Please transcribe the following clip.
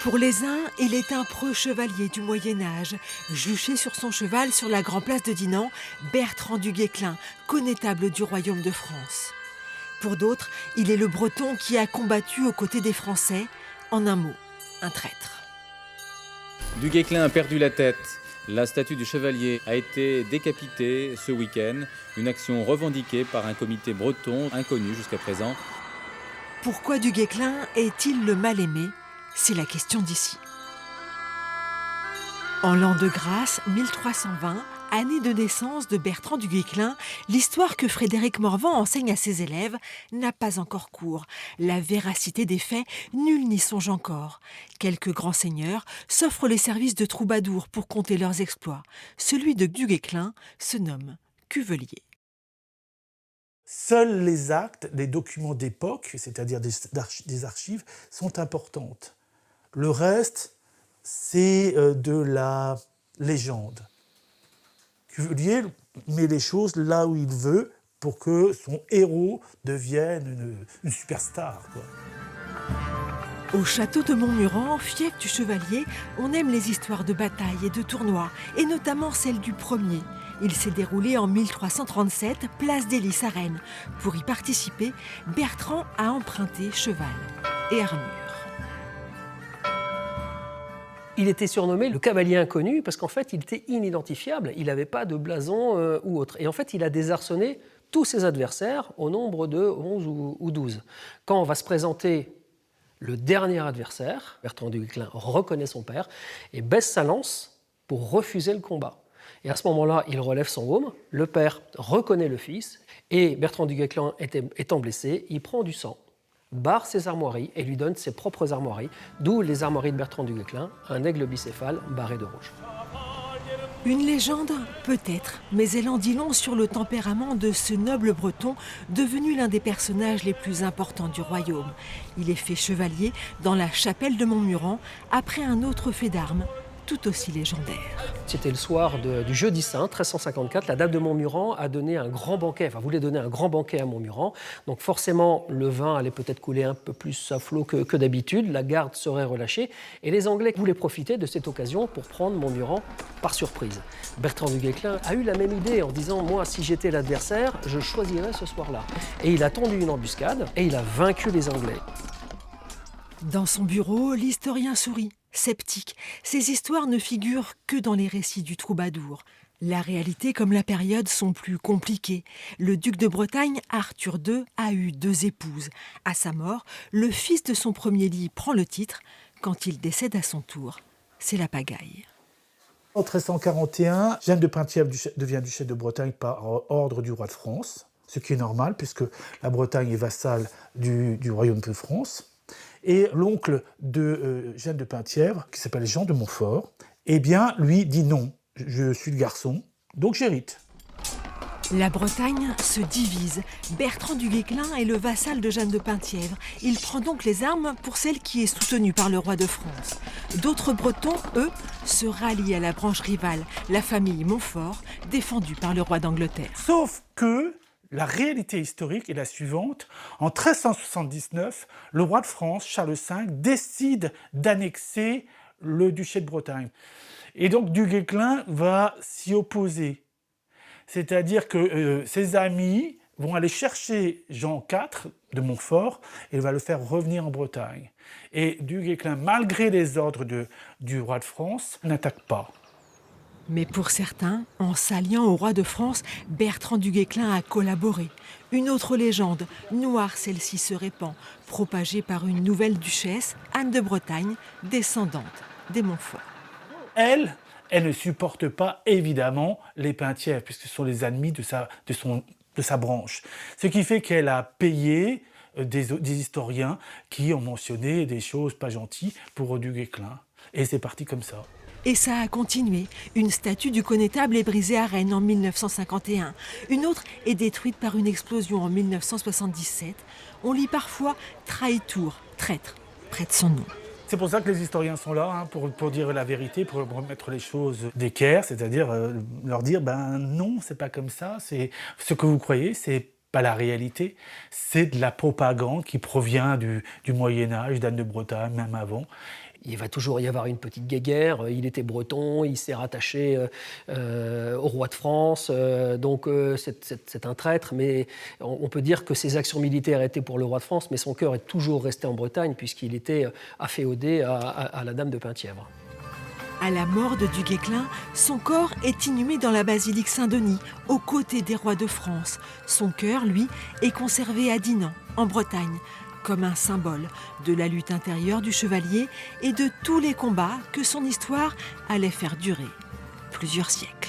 Pour les uns, il est un preux chevalier du Moyen-Âge, juché sur son cheval sur la grande place de Dinan, Bertrand du Guesclin, connétable du royaume de France. Pour d'autres, il est le Breton qui a combattu aux côtés des Français, en un mot, un traître. Du Guesclin a perdu la tête. La statue du chevalier a été décapitée ce week-end, une action revendiquée par un comité breton inconnu jusqu'à présent. Pourquoi du Guesclin est-il le mal-aimé ? C'est la question d'ici. En l'an de grâce 1320, année de naissance de Bertrand du Guesclin, l'histoire que Frédéric Morvan enseigne à ses élèves n'a pas encore cours. La véracité des faits, nul n'y songe encore. Quelques grands seigneurs s'offrent les services de troubadours pour conter leurs exploits. Celui de du Guesclin se nomme Cuvelier. Seuls les actes, les documents d'époque, c'est-à-dire des archives, sont importantes. Le reste, c'est de la légende. Cuvelier met les choses là où il veut pour que son héros devienne une superstar, quoi. Au château de Montmuran, fief du chevalier, on aime les histoires de batailles et de tournois, et notamment celle du premier. Il s'est déroulé en 1337, place des Lys à Rennes. Pour y participer, Bertrand a emprunté cheval et armure. Il était surnommé le cavalier inconnu parce qu'en fait, il était inidentifiable. Il n'avait pas de blason ou autre. Et en fait, il a désarçonné tous ses adversaires au nombre de 11 ou 12. Quand on va se présenter le dernier adversaire, Bertrand du Guesclin reconnaît son père et baisse sa lance pour refuser le combat. Et à ce moment-là, il relève son aume, le père reconnaît le fils, et Bertrand du Guesclin étant blessé, il prend du sang, barre ses armoiries et lui donne ses propres armoiries, d'où les armoiries de Bertrand du Guesclin, un aigle bicéphale barré de rouge. Une légende, peut-être, mais elle en dit long sur le tempérament de ce noble breton, devenu l'un des personnages les plus importants du royaume. Il est fait chevalier dans la chapelle de Montmuran, après un autre fait d'armes, tout aussi légendaire. C'était le soir du jeudi saint, 1354. La dame de Montmuran a donné un grand banquet, voulait donner un grand banquet à Montmuran. Donc forcément, le vin allait peut-être couler un peu plus à flot que d'habitude. La garde serait relâchée. Et les Anglais voulaient profiter de cette occasion pour prendre Montmuran par surprise. Bertrand du Guesclin a eu la même idée en disant « Moi, si j'étais l'adversaire, je choisirais ce soir-là ». Et il a tendu une embuscade et il a vaincu les Anglais. Dans son bureau, l'historien sourit. Sceptique, ces histoires ne figurent que dans les récits du troubadour. La réalité comme la période sont plus compliquées. Le duc de Bretagne, Arthur II, a eu 2 épouses. À sa mort, le fils de son premier lit prend le titre. Quand il décède à son tour, c'est la pagaille. En 1341, Jeanne de Penthièvre devient duchesse de Bretagne par ordre du roi de France, ce qui est normal puisque la Bretagne est vassale du royaume de France. Et l'oncle de Jeanne de Penthièvre, qui s'appelle Jean de Montfort, eh bien, lui dit non, je suis le garçon, donc j'hérite. La Bretagne se divise. Bertrand du Guesclin est le vassal de Jeanne de Penthièvre. Il prend donc les armes pour celle qui est soutenue par le roi de France. D'autres Bretons, eux, se rallient à la branche rivale, la famille Montfort, défendue par le roi d'Angleterre. Sauf que la réalité historique est la suivante. En 1379, le roi de France, Charles V, décide d'annexer le duché de Bretagne. Et donc du Guesclin va s'y opposer. C'est-à-dire que ses amis vont aller chercher Jean IV de Montfort et il va le faire revenir en Bretagne. Et du Guesclin, malgré les ordres du roi de France, n'attaque pas. Mais pour certains, en s'alliant au roi de France, Bertrand du Guesclin a collaboré. Une autre légende, noire celle-ci, se répand, propagée par une nouvelle duchesse, Anne de Bretagne, descendante des Montfort. Elle ne supporte pas, évidemment, les Penthièvre, puisque ce sont les ennemis de sa branche. Ce qui fait qu'elle a payé des historiens qui ont mentionné des choses pas gentilles pour du Guesclin. Et c'est parti comme ça. Et ça a continué. Une statue du connétable est brisée à Rennes en 1951. Une autre est détruite par une explosion en 1977. On lit parfois « Trahitour »,« traître » près de son nom. C'est pour ça que les historiens sont là, pour dire la vérité, pour remettre les choses d'équerre, c'est-à-dire leur dire non, c'est pas comme ça, c'est ce que vous croyez, c'est pas la réalité, c'est de la propagande qui provient du Moyen-Âge, d'Anne de Bretagne, même avant. Il va toujours y avoir une petite guéguerre. Il était breton, il s'est rattaché au roi de France, donc c'est un traître, mais on peut dire que ses actions militaires étaient pour le roi de France, mais son cœur est toujours resté en Bretagne puisqu'il était afféodé à la dame de Penthièvre. À la mort de Du Guesclin, son corps est inhumé dans la basilique Saint-Denis, aux côtés des rois de France. Son cœur, lui, est conservé à Dinan, en Bretagne, comme un symbole de la lutte intérieure du chevalier et de tous les combats que son histoire allait faire durer plusieurs siècles.